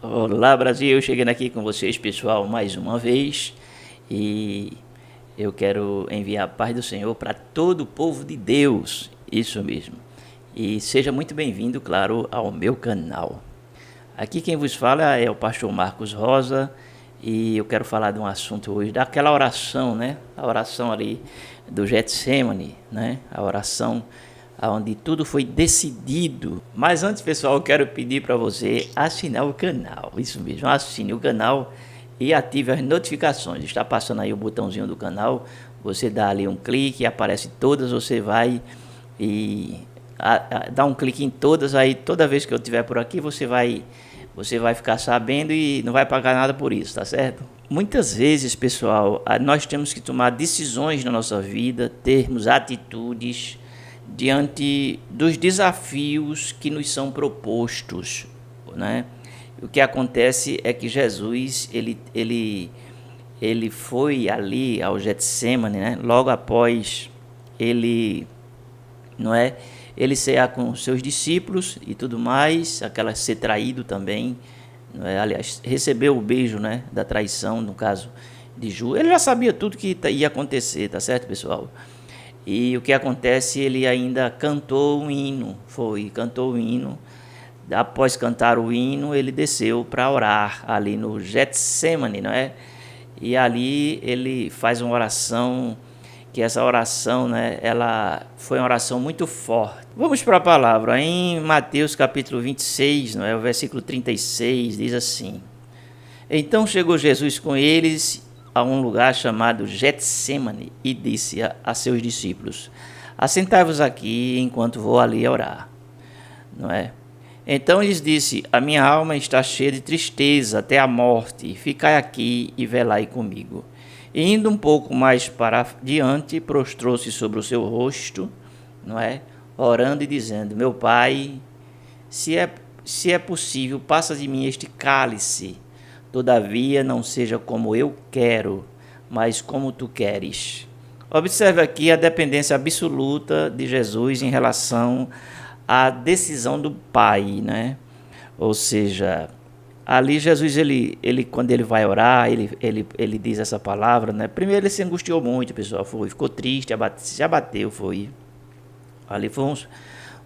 Olá, Brasil, chegando aqui com vocês, pessoal, mais uma vez, e eu quero enviar a paz do Senhor para todo o povo de Deus, isso mesmo. E seja muito bem-vindo, claro, ao meu canal. Aqui quem vos fala é o pastor Marcos Rosa, e eu quero falar de um assunto hoje, daquela oração, né? A oração ali do Getsemane, né? A oração onde tudo foi decidido. Mas antes, pessoal, eu quero pedir para você assinar o canal. Isso mesmo, assine o canal e ative as notificações. Está passando aí o botãozinho do canal, você dá ali um clique, aparece todas, você vai e dá um clique em todas, aí toda vez que eu estiver por aqui, você vai ficar sabendo e não vai pagar nada por isso, tá certo? Muitas vezes, pessoal, nós temos que tomar decisões na nossa vida, termos atitudes diante dos desafios que nos são propostos, né? O que acontece é que Jesus ele foi ali ao Getsemane, né? Logo após ele, não é, ele cear com seus discípulos e tudo mais, aquela ser traído também, não é? Aliás, recebeu o beijo, né, da traição, no caso de Judas. Ele já sabia tudo que ia acontecer, tá certo, pessoal? E o que acontece, ele ainda cantou um hino, cantou o hino. Após cantar o hino, ele desceu para orar ali no Getsemane, não é? E ali ele faz uma oração, que essa oração, né, ela foi uma oração muito forte. Vamos para a palavra. Em Mateus capítulo 26, não é? O versículo 36, diz assim: Então chegou Jesus com eles a um lugar chamado Getsemane e disse a seus discípulos: Assentai-vos aqui enquanto vou ali orar. Não é? Então lhes disse: A minha alma está cheia de tristeza até a morte. Ficai aqui e velai comigo. E indo um pouco mais para diante, prostrou-se sobre o seu rosto, não é? Orando e dizendo: Meu Pai, se é possível, passa de mim este cálice. Todavia, não seja como eu quero, mas como tu queres. Observe aqui a dependência absoluta de Jesus em relação à decisão do Pai, né? Ou seja, ali Jesus, ele quando ele vai orar, ele diz essa palavra, né? Primeiro ele se angustiou muito, pessoal, ficou triste, se abateu, foi. Ali foi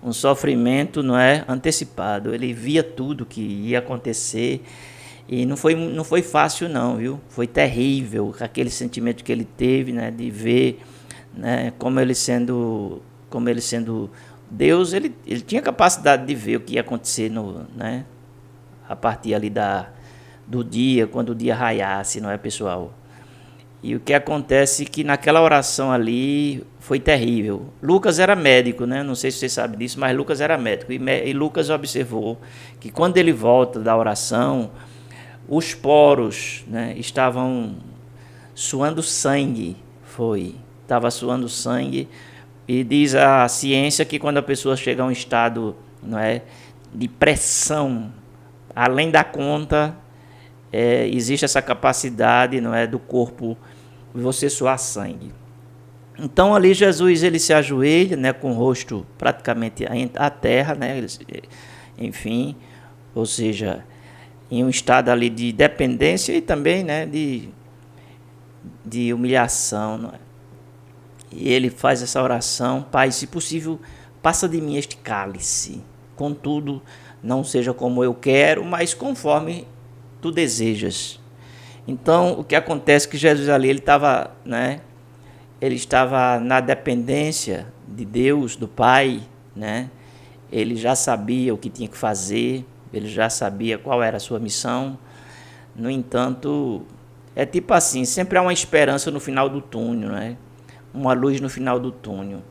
um sofrimento, não é, antecipado. Ele via tudo que ia acontecer. E não foi fácil não, viu? Foi terrível aquele sentimento que ele teve, né, de ver, né, como ele sendo Deus, ele tinha capacidade de ver o que ia acontecer né, a partir ali do dia, quando o dia raiasse, não é, pessoal? E o que acontece é que naquela oração ali foi terrível. Lucas era médico, né? Não sei se você sabe disso, mas Lucas era médico. E Lucas observou que quando ele volta da oração, os poros, né, estavam suando sangue, estava suando sangue, e diz a ciência que quando a pessoa chega a um estado, não é, de pressão, além da conta, existe essa capacidade, não é, do corpo de você suar sangue. Então ali Jesus ele se ajoelha, né, com o rosto praticamente à terra, né, enfim, ou seja, em um estado ali de dependência e também, né, de humilhação, não é? E ele faz essa oração: Pai, se possível, passa de mim este cálice, contudo, não seja como eu quero, mas conforme tu desejas. Então, o que acontece é que Jesus ali, ele estava na dependência de Deus, do Pai, né? Ele já sabia o que tinha que fazer, ele já sabia qual era a sua missão. No entanto, é tipo assim, sempre há uma esperança no final do túnel, né? Uma luz no final do túnel.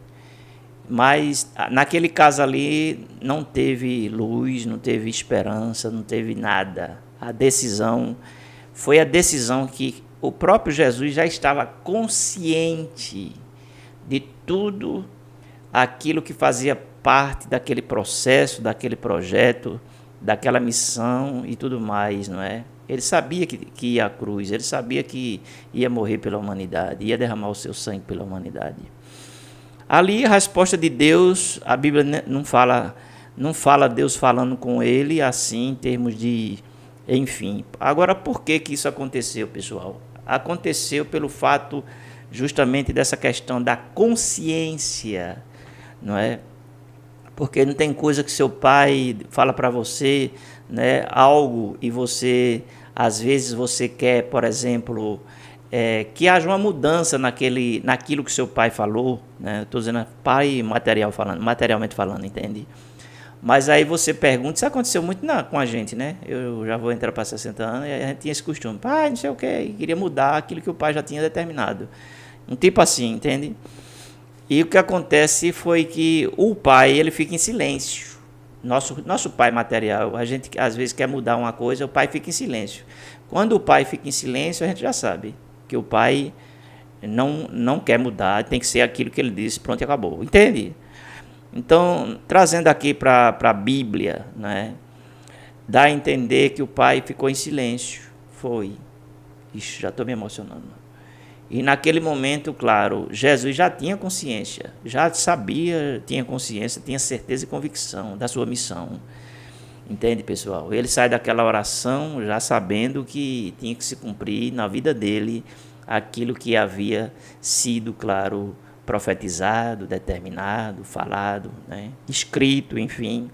Mas naquele caso ali não teve luz, não teve esperança, não teve nada. Foi a decisão que o próprio Jesus já estava consciente de tudo aquilo que fazia parte daquele processo, daquele projeto, daquela missão e tudo mais, não é? Ele sabia que ia à cruz, ele sabia que ia morrer pela humanidade, ia derramar o seu sangue pela humanidade. Ali a resposta de Deus, a Bíblia não fala Deus falando com ele assim, em termos de Enfim, agora por que que isso aconteceu, pessoal? Aconteceu pelo fato justamente dessa questão da consciência, não é? Porque não tem coisa que seu pai fala para você, né, algo e você, às vezes você quer, por exemplo, que haja uma mudança naquilo que seu pai falou, né? Estou dizendo pai materialmente falando, entende? Mas aí você pergunta, isso aconteceu muito com a gente, né? Eu já vou entrar para 60 anos e a gente tinha esse costume. Pai, não sei o que, queria mudar aquilo que o pai já tinha determinado. Um tipo assim, entende? E o que acontece foi que o pai, ele fica em silêncio. Nosso pai material, a gente às vezes quer mudar uma coisa, o pai fica em silêncio. Quando o pai fica em silêncio, a gente já sabe que o pai não quer mudar, tem que ser aquilo que ele disse, pronto e acabou. Entende? Então, trazendo aqui para a Bíblia, né, dá a entender que o pai ficou em silêncio. Foi. Ixi, já estou me emocionando. E naquele momento, claro, Jesus já tinha consciência, já sabia, tinha consciência, tinha certeza e convicção da sua missão. Entende, pessoal? Ele sai daquela oração já sabendo que tinha que se cumprir na vida dele aquilo que havia sido, claro, profetizado, determinado, falado, né? Escrito, enfim.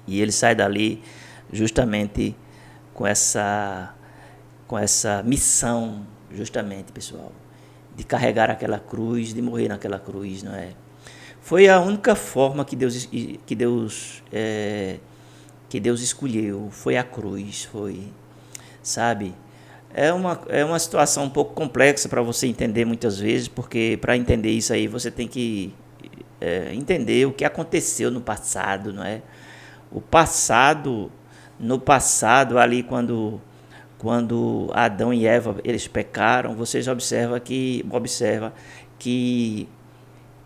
E ele sai dali justamente com essa missão, justamente, pessoal, de carregar aquela cruz, de morrer naquela cruz, não é? Foi a única forma que Deus escolheu, foi a cruz, foi, sabe? É uma situação um pouco complexa para você entender muitas vezes, porque para entender isso aí você tem que entender o que aconteceu no passado, não é? No passado ali quando Adão e Eva eles pecaram, vocês observa que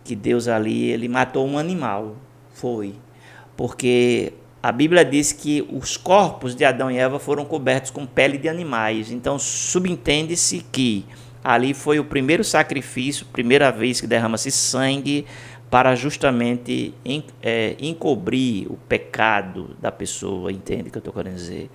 Deus ali ele matou um animal, foi, porque a Bíblia diz que os corpos de Adão e Eva foram cobertos com pele de animais. Então, subentende-se que ali foi o primeiro sacrifício, primeira vez que derrama-se sangue para justamente encobrir o pecado da pessoa. Entende o que eu estou querendo dizer?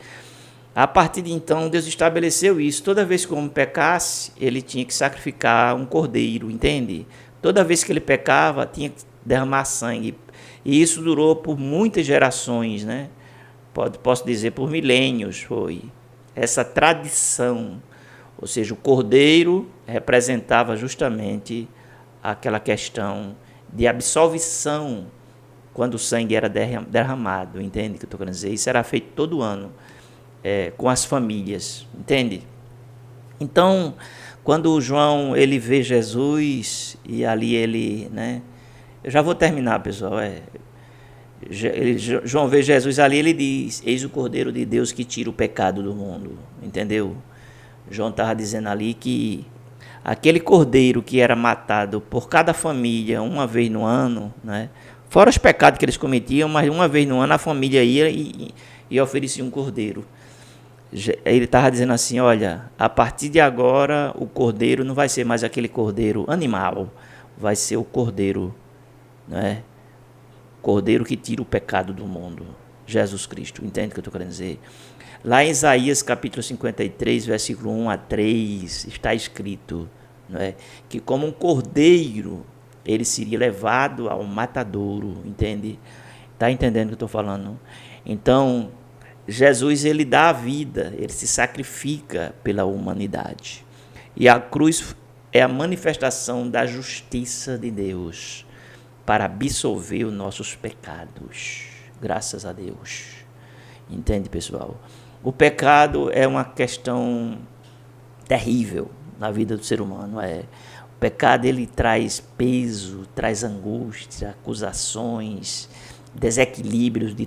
A partir de então, Deus estabeleceu isso. Toda vez que o homem pecasse, ele tinha que sacrificar um cordeiro, entende? Toda vez que ele pecava, tinha que derramar sangue. E isso durou por muitas gerações, né? Posso dizer por milênios foi. Essa tradição, ou seja, o cordeiro representava justamente aquela questão de absolvição quando o sangue era derramado, entende o que eu estou querendo dizer? Isso era feito todo ano com as famílias, entende? Então, quando o João ele vê Jesus e ali ele, né? Eu já vou terminar, pessoal. João vê Jesus ali, ele diz: eis o Cordeiro de Deus que tira o pecado do mundo. Entendeu? João estava dizendo ali que aquele cordeiro que era matado por cada família uma vez no ano, né? Fora os pecados que eles cometiam, mas uma vez no ano a família ia e oferecia um cordeiro. Ele estava dizendo assim: olha, a partir de agora o cordeiro não vai ser mais aquele cordeiro animal, vai ser o cordeiro, né? Cordeiro que tira o pecado do mundo, Jesus Cristo. Entende o que eu estou querendo dizer? Lá em Isaías capítulo 53, versículo 1 a 3, está escrito, né, que como um cordeiro ele seria levado ao matadouro, entende? Está entendendo o que eu estou falando? Então, Jesus ele dá a vida, ele se sacrifica pela humanidade. E a cruz é a manifestação da justiça de Deus para absolver os nossos pecados. Graças a Deus. Entende, pessoal? O pecado é uma questão terrível na vida do ser humano. O pecado ele traz peso, traz angústia, acusações, desequilíbrios de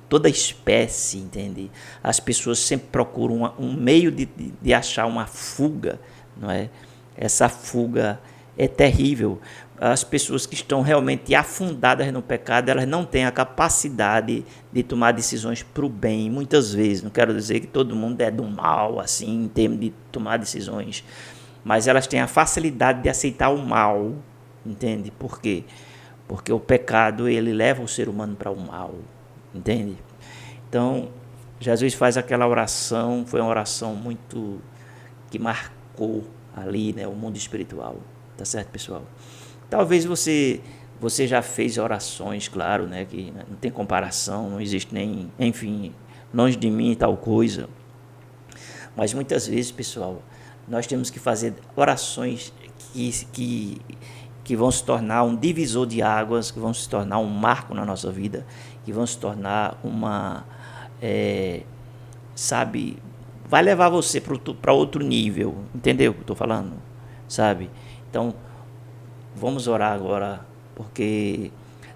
toda espécie, entende? As pessoas sempre procuram um meio de achar uma fuga, não é? Essa fuga é terrível. As pessoas que estão realmente afundadas no pecado, elas não têm a capacidade de tomar decisões para o bem, muitas vezes. Não quero dizer que todo mundo é do mal, assim, em termos de tomar decisões, mas elas têm a facilidade de aceitar o mal, entende? Por quê? Porque o pecado, ele leva o ser humano para o mal, entende? Então, Jesus faz aquela oração, foi uma oração muito que marcou ali, né, o mundo espiritual. Tá certo, pessoal? Talvez você já fez orações, claro, né, que não tem comparação, não existe nem, enfim, longe de mim tal coisa. Mas muitas vezes, pessoal, nós temos que fazer orações que vão se tornar um divisor de águas, que vão se tornar um marco na nossa vida, que vão se tornar sabe, vai levar você para outro nível, entendeu o que eu estou falando? Sabe? Então, vamos orar agora, porque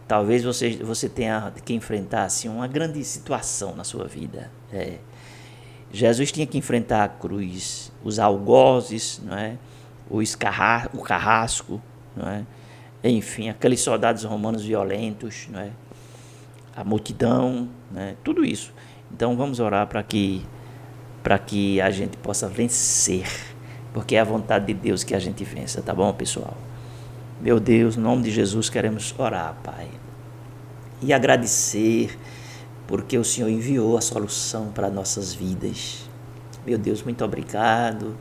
talvez você tenha que enfrentar assim, uma grande situação na sua vida. Jesus tinha que enfrentar a cruz, os algozes, não é? O carrasco, não é? Enfim, aqueles soldados romanos violentos, não é? A multidão, né? Tudo isso. Então vamos orar para que a gente possa vencer, porque é a vontade de Deus que a gente vença, tá bom, pessoal? Meu Deus, no nome de Jesus queremos orar, Pai, e agradecer porque o Senhor enviou a solução para nossas vidas. Meu Deus, muito obrigado.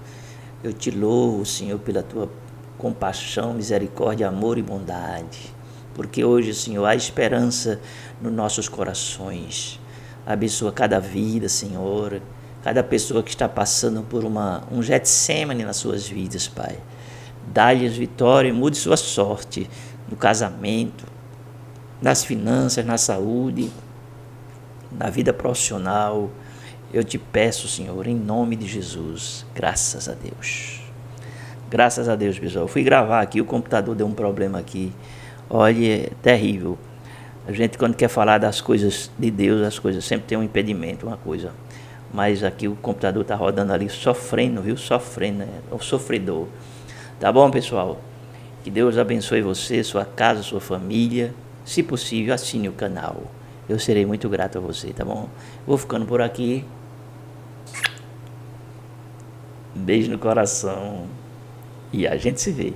Eu te louvo, Senhor, pela tua compaixão, misericórdia, amor e bondade, porque hoje, Senhor, há esperança nos nossos corações. Abençoa cada vida, Senhor, cada pessoa que está passando por um Getsêmani nas suas vidas, Pai. Dá-lhes vitória e mude sua sorte no casamento, nas finanças, na saúde, na vida profissional. Eu te peço, Senhor, em nome de Jesus, graças a Deus. Graças a Deus, pessoal. Eu fui gravar aqui, o computador deu um problema aqui. Olha, é terrível. A gente, quando quer falar das coisas de Deus, as coisas sempre tem um impedimento, uma coisa. Mas aqui o computador está rodando ali, sofrendo, viu? Sofrendo, né? O sofredor. Tá bom, pessoal? Que Deus abençoe você, sua casa, sua família. Se possível, assine o canal. Eu serei muito grato a você, tá bom? Vou ficando por aqui. Um beijo no coração. E a gente se vê.